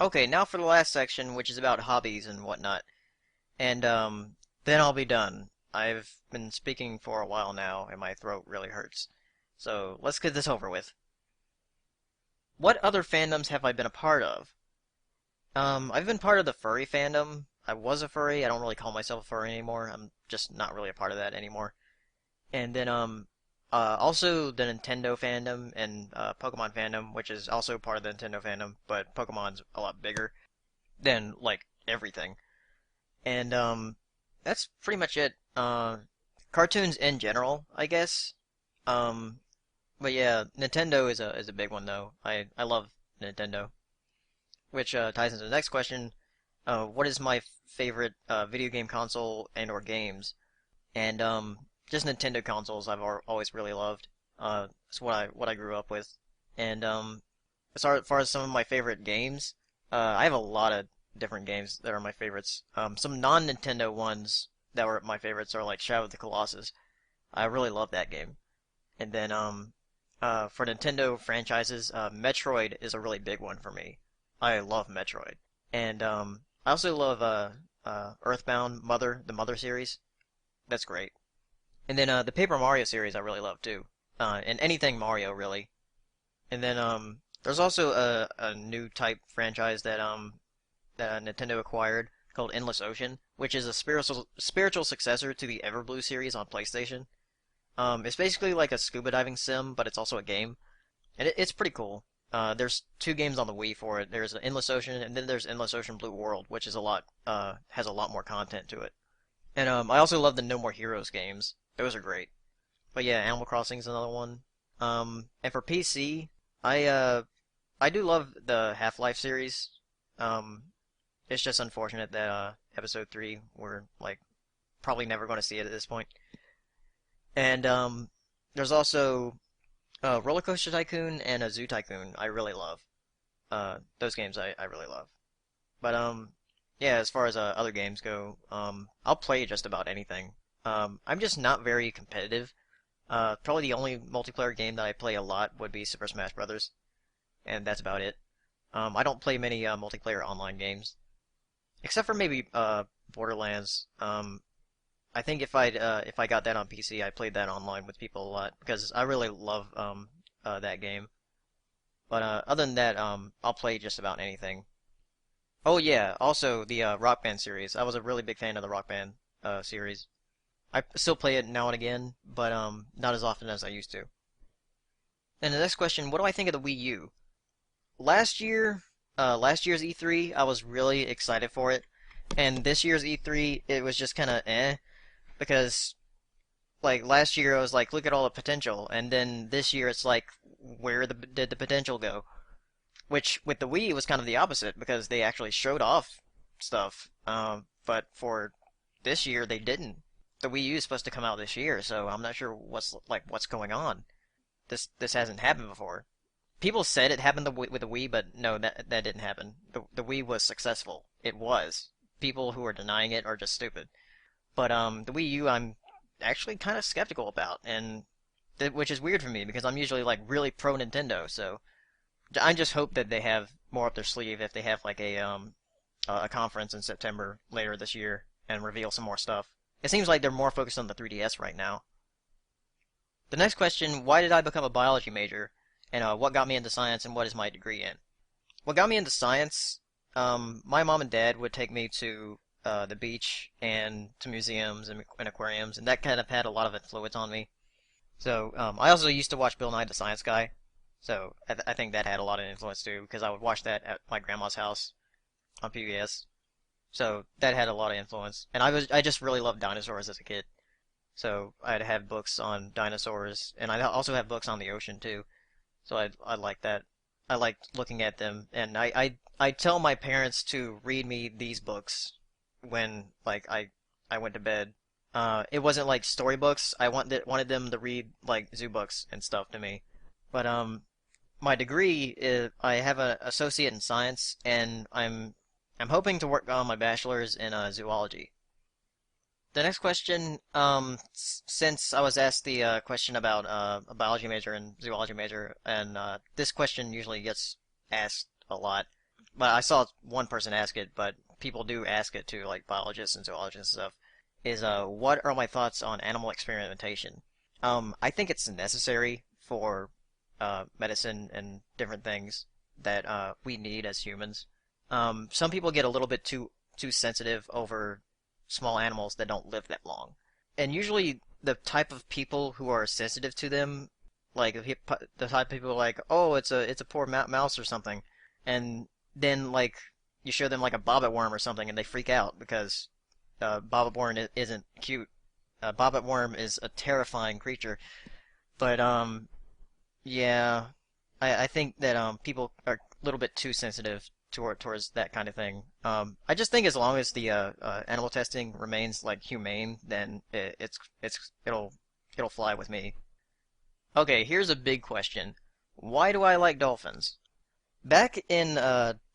Okay, now for the last section, which is about hobbies and whatnot. And then I'll be done. I've been speaking for a while now, and my throat really hurts. So let's get this over with. What other fandoms have I been a part of? I've been part of the furry fandom. I was a furry. I don't really call myself a furry anymore. I'm just not really a part of that anymore. And then also the Nintendo fandom and Pokemon fandom, which is also part of the Nintendo fandom, but Pokemon's a lot bigger than like everything. And that's pretty much it. Cartoons in general, I guess. Um, but yeah, Nintendo is a big one though. I love Nintendo, which ties into the next question. What is my favorite video game console and or games? And just Nintendo consoles always really loved. It's what I grew up with. And as far as some of my favorite games, I have a lot of different games that are my favorites. Some non-Nintendo ones that were my favorites are like Shadow of the Colossus. I really love that game. And then for Nintendo franchises, Metroid is a really big one for me. I love Metroid. And I also love Earthbound the Mother series. That's great. And then the Paper Mario series I really love too. And anything Mario really. And then there's also a new type franchise that Nintendo acquired called Endless Ocean, which is a spiritual successor to the Everblue series on PlayStation. It's basically like a scuba diving sim, but it's also a game, and it's pretty cool. There's two games on the Wii for it. There's Endless Ocean, and then there's Endless Ocean Blue World, which is a lot has a lot more content to it. And I also love the No More Heroes games. Those are great. But yeah, Animal Crossing is another one. And for PC, I do love the Half-Life series. Um, it's just unfortunate that Episode 3 we're like probably never going to see it at this point. And there's also Roller Coaster Tycoon and a Zoo Tycoon. I really love. Those games I really love. But yeah, as far as other games go, I'll play just about anything. I'm just not very competitive. Probably the only multiplayer game that I play a lot would be Super Smash Brothers, and that's about it. I don't play many multiplayer online games, except for maybe Borderlands. I think if I got that on PC, I played that online with people a lot because I really love that game. But other than that, I'll play just about anything. Oh yeah, also the Rock Band series. I was a really big fan of the Rock Band series. I still play it now and again, but not as often as I used to. And the next question, what do I think of the Wii U? Last year, last year's E3, I was really excited for it, and this year's E3, it was just kind of because like last year I was like, look at all the potential, and then this year it's like, did the potential go? Which with the Wii was kind of the opposite because they actually showed off stuff, but for this year they didn't. The Wii U is supposed to come out this year, so I'm not sure what's going on. This hasn't happened before. People said it happened with the Wii, but no, that didn't happen. The Wii was successful. It was. People who are denying it are just stupid. But the Wii U, I'm actually kind of skeptical about, and which is weird for me because I'm usually like really pro Nintendo. So I just hope that they have more up their sleeve if they have like a conference in September later this year and reveal some more stuff. It seems like they're more focused on the 3DS right now. The next question, why did I become a biology major? And what got me into science and what is my degree in? What got me into science, my mom and dad would take me to the beach and to museums and aquariums, and that kind of had a lot of influence on me. So I also used to watch Bill Nye the Science Guy, so I think that had a lot of influence too, because I would watch that at my grandma's house on PBS. So that had a lot of influence, and I just really loved dinosaurs as a kid. So I'd have books on dinosaurs, and I also have books on the ocean too. So I like that. I liked looking at them, and I tell my parents to read me these books when like I went to bed. It wasn't like storybooks. I wanted them to read like zoo books and stuff to me. But my degree is I have an associate in science, and I'm hoping to work on my bachelor's in zoology. The next question, since I was asked the question about a biology major and zoology major, and this question usually gets asked a lot. but I saw one person ask it, but people do ask it to like biologists and zoologists and stuff. Is what are my thoughts on animal experimentation? I think it's necessary for medicine and different things that we need as humans. Some people get a little bit too sensitive over small animals that don't live that long, and usually the type of people who are sensitive to them, like the type of people like, oh, it's a poor mouse or something, and then like you show them like a bobbit worm or something, and they freak out because bobbit worm isn't cute. Bobbit worm is a terrifying creature, but yeah, I think that people are a little bit too sensitive towards that kind of thing. I just think as long as the animal testing remains like humane, then it'll fly with me. Okay, here's a big question. Why do I like dolphins? Back in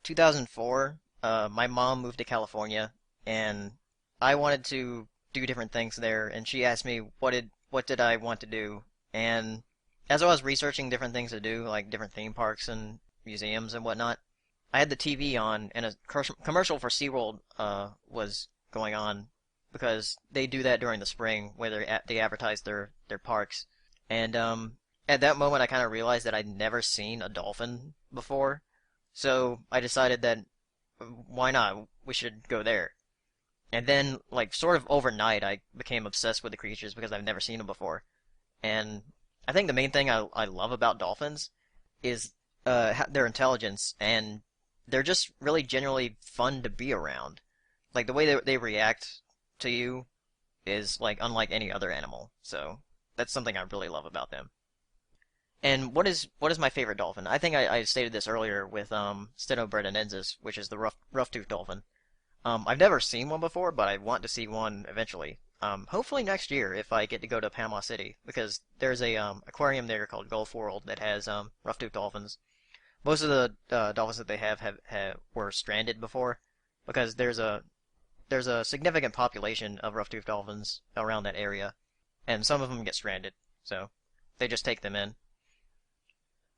2004, my mom moved to California, and I wanted to do different things there, and she asked me what did I want to do, and as I was researching different things to do, like different theme parks and museums and whatnot, I had the TV on, and a commercial for SeaWorld was going on because they do that during the spring, where they advertise their parks, and at that moment I kind of realized that I'd never seen a dolphin before, so I decided that why not? We should go there. And then, like, sort of overnight, I became obsessed with the creatures because I've never seen them before. And I think the main thing I love about dolphins is their intelligence, and they're just really generally fun to be around. Like, the way they react to you is, like, unlike any other animal. So, that's something I really love about them. And what is my favorite dolphin? I think I stated this earlier with Steno which is the rough-toothed dolphin. I've never seen one before, but I want to see one eventually. Hopefully next year if I get to go to Panama City, because there's a aquarium there called Gulf World that has rough-toothed dolphins. Most of the dolphins that they have were stranded before, because there's a significant population of rough-toothed dolphins around that area, and some of them get stranded, so they just take them in.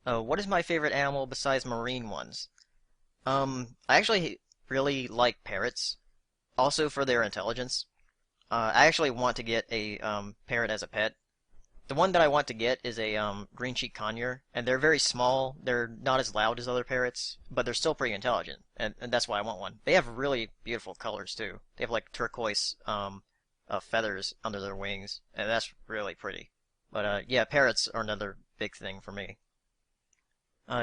What is my favorite animal besides marine ones? I actually really like parrots, also for their intelligence. I actually want to get a parrot as a pet. The one that I want to get is a green cheek conure, and they're very small. They're not as loud as other parrots, but they're still pretty intelligent, and that's why I want one. They have really beautiful colors too. They have like turquoise feathers under their wings, and that's really pretty. But yeah, parrots are another big thing for me.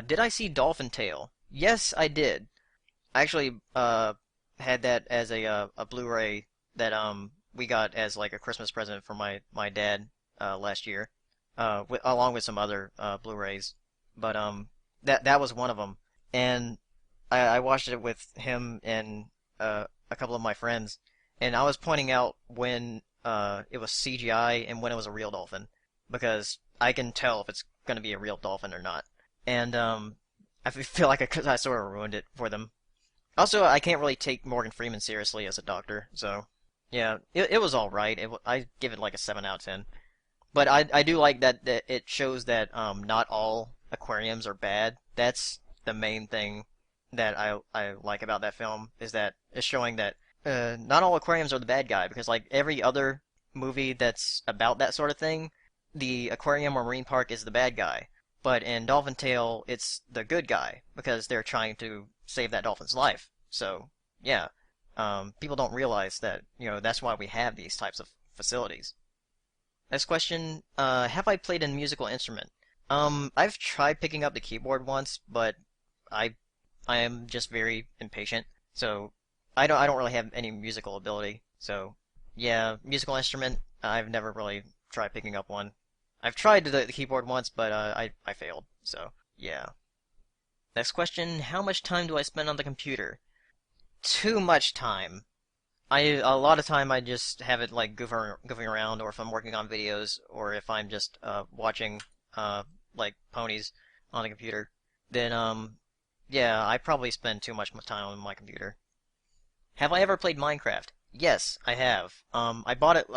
Did I see Dolphin Tale? Yes, I did. I actually had that as a Blu-ray that we got as like a Christmas present for my dad last year, along with some other Blu-rays. But that was one of them, and I watched it with him and a couple of my friends, and I was pointing out when it was CGI and when it was a real dolphin, because I can tell if it's going to be a real dolphin or not. And I feel like I sort of ruined it for them. Also, I can't really take Morgan Freeman seriously as a doctor, so yeah, it was all right. I give it like a 7 out of 10. But I do like that it shows that not all aquariums are bad. That's the main thing that I like about that film, is that it's showing that not all aquariums are the bad guy, because like every other movie that's about that sort of thing, the aquarium or marine park is the bad guy. But in Dolphin Tale, it's the good guy because they're trying to save that dolphin's life. So, yeah, people don't realize that, that's why we have these types of facilities. Next question, have I played a musical instrument? I've tried picking up the keyboard once, but I I am just very impatient. So I don't really have any musical ability. So yeah, musical instrument, I've never really tried picking up one. I've tried the keyboard once, but I failed. So yeah. Next question, how much time do I spend on the computer? Too much time. A lot of time I just have it like goofing around, or if I'm working on videos, or if I'm just watching like ponies on the computer. Then yeah, I probably spend too much time on my computer. Have I ever played Minecraft? Yes, I have. I bought it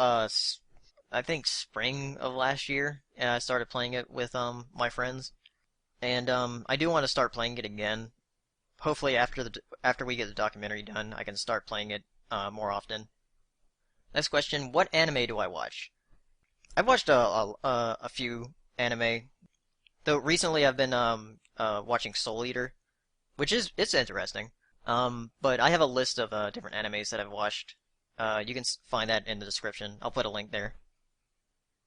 I think spring of last year, and I started playing it with my friends. And I do want to start playing it again. hopefully after we get the documentary done, I can start playing it more often. Next question: what anime do I watch? I've watched a few anime, though recently I've been watching Soul Eater, which is it's interesting. But I have a list of different animes that I've watched. You can find that in the description. I'll put a link there.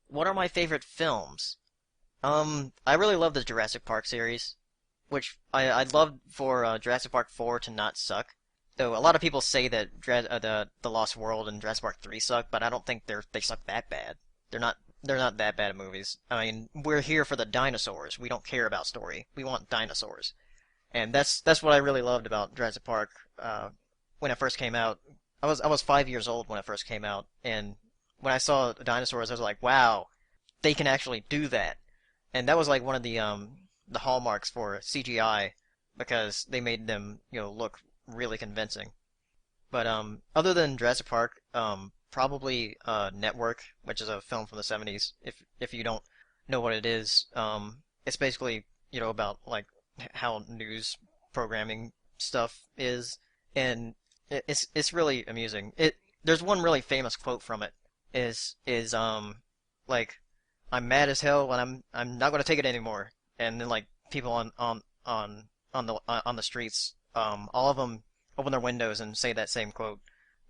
What are my favorite films? I really love the Jurassic Park series, which I'd love for Jurassic Park 4 to not suck. Though a lot of people say that the Lost World and Jurassic Park 3 suck, but I don't think they suck that bad. They're not that bad of movies. I mean, we're here for the dinosaurs. We don't care about story. We want dinosaurs. And that's what I really loved about Jurassic Park when it first came out. I was 5 years old when it first came out, and when I saw the dinosaurs, I was like, wow, they can actually do that. And that was like one of the hallmarks for CGI because they made them look really convincing. But other than Jurassic Park, probably Network, which is a film from the 70s. If you don't know what it is, it's basically about like how news programming stuff is, and it's really amusing. There's one really famous quote from it is like I'm mad as hell and I'm not gonna take it anymore, and then like people on the streets, all of them open their windows and say that same quote,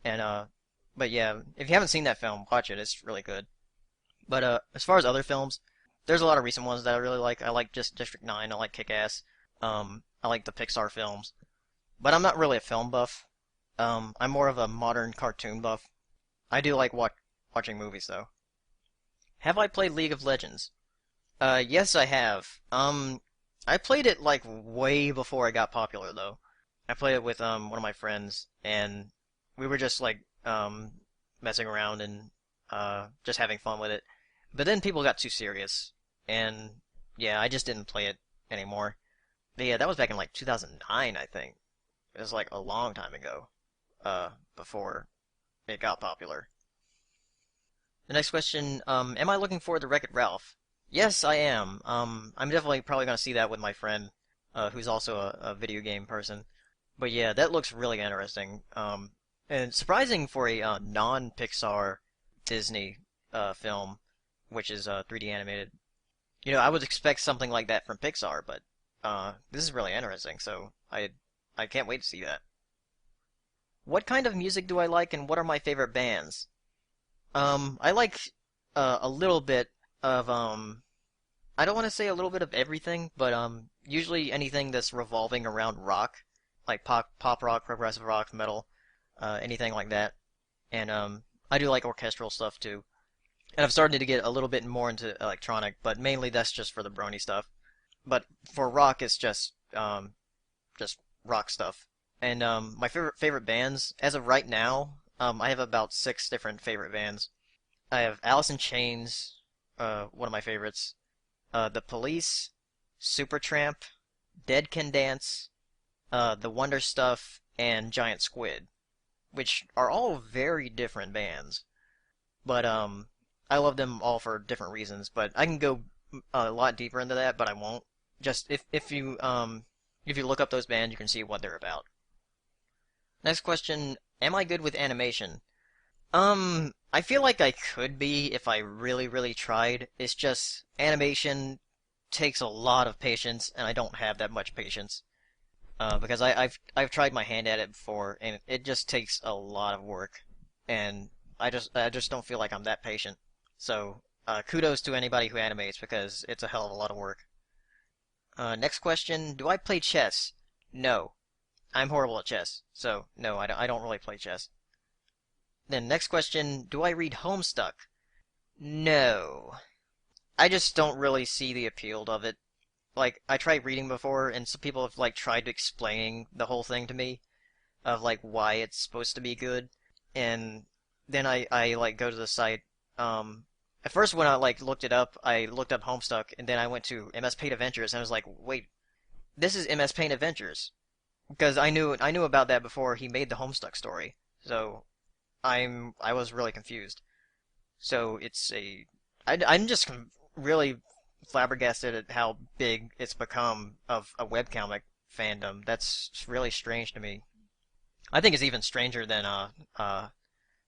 and but yeah, if you haven't seen that film, watch it. It's really good. But as far as other films, there's a lot of recent ones that I really like. I like just District 9. I like Kick-Ass. I like the Pixar films. But I'm not really a film buff. I'm more of a modern cartoon buff. I do like watching movies though. Have I played League of Legends? Yes, I have. I played it like way before it got popular though. I played it with one of my friends, and we were just like messing around and just having fun with it. But then people got too serious, and yeah, I just didn't play it anymore. But yeah, that was back in like 2009, I think. It was like a long time ago, before it got popular. The next question, am I looking forward to Wreck-It Ralph? Yes, I am. I'm definitely probably gonna see that with my friend, who's also a video game person. But yeah, that looks really interesting. And surprising for a non-Pixar Disney film, which is 3D animated. I would expect something like that from Pixar, but this is really interesting. So I can't wait to see that. What kind of music do I like, and what are my favorite bands? I like a little bit of I don't want to say a little bit of everything, but usually anything that's revolving around rock, like pop rock, progressive rock, metal, anything like that. And I do like orchestral stuff too. And I've started to get a little bit more into electronic, but mainly that's just for the brony stuff. But for rock, it's just rock stuff. And my favorite bands, as of right now, I have about 6 different favorite bands. I have Alice in Chains, one of my favorites. The Police, Supertramp, Dead Can Dance, The Wonder Stuff, and Giant Squid, which are all very different bands. But I love them all for different reasons. But I can go a lot deeper into that, but I won't. Just if you look up those bands, you can see what they're about. Next question: am I good with animation? I feel like I could be if I really, really tried. It's just animation takes a lot of patience, and I don't have that much patience. Because I've tried my hand at it before, and it just takes a lot of work, and I just don't feel like I'm that patient. So kudos to anybody who animates because it's a hell of a lot of work. Next question: do I play chess? No, I'm horrible at chess, so no, I don't really play chess. Then next question: do I read Homestuck? No, I just don't really see the appeal of it. Like I tried reading before, and some people have like tried explaining the whole thing to me of like why it's supposed to be good, and then I like go to the site. At first when I like looked it up, I looked up Homestuck, and then I went to MS Paint Adventures, and I was like, wait, this is MS Paint Adventures, because I knew about that before he made the Homestuck story, so I was really confused. So I'm just really flabbergasted at how big it's become of a webcomic fandom. That's really strange to me. I think it's even stranger than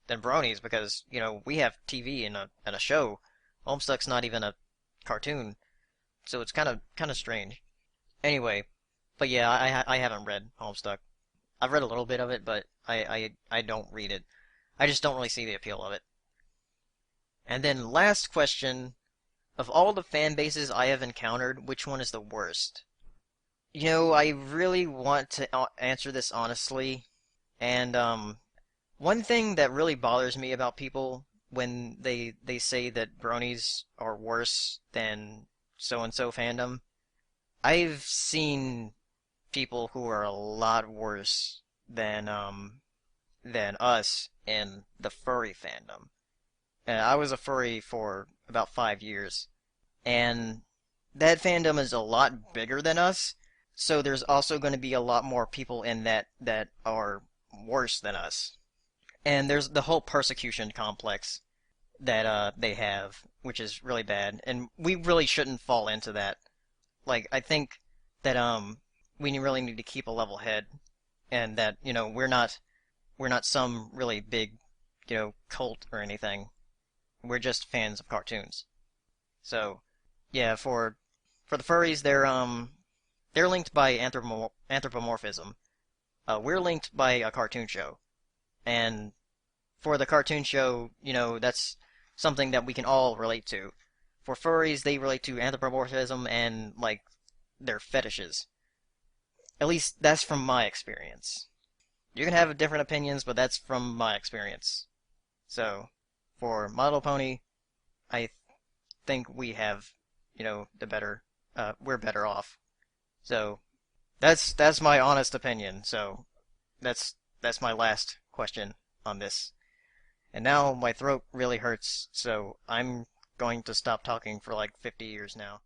bronies because we have TV and a show. Homestuck's not even a cartoon, so it's kind of strange. Anyway, but yeah, I haven't read Homestuck. I've read a little bit of it, but I don't read it. I just don't really see the appeal of it. And then last question, of all the fan bases I have encountered, which one is the worst? I really want to answer this honestly, and one thing that really bothers me about people when they say that bronies are worse than so and so fandom, I've seen people who are a lot worse than us in the furry fandom. And I was a furry for about 5 years, and that fandom is a lot bigger than us. So there's also going to be a lot more people in that are worse than us. And there's the whole persecution complex that they have, which is really bad, and we really shouldn't fall into that. Like I think that we really need to keep a level head, and that we're not some really big cult or anything. We're just fans of cartoons. So yeah, for the furries, they're linked by anthropomorphism. We're linked by a cartoon show, and for the cartoon show, that's something that we can all relate to. For furries, they relate to anthropomorphism and like their fetishes. At least that's from my experience. You can have different opinions, but that's from my experience. So, for My Little Pony, I think we have, the better, we're better off. So, that's my honest opinion. So, that's my last question on this. And now my throat really hurts, so I'm going to stop talking for like 50 years now.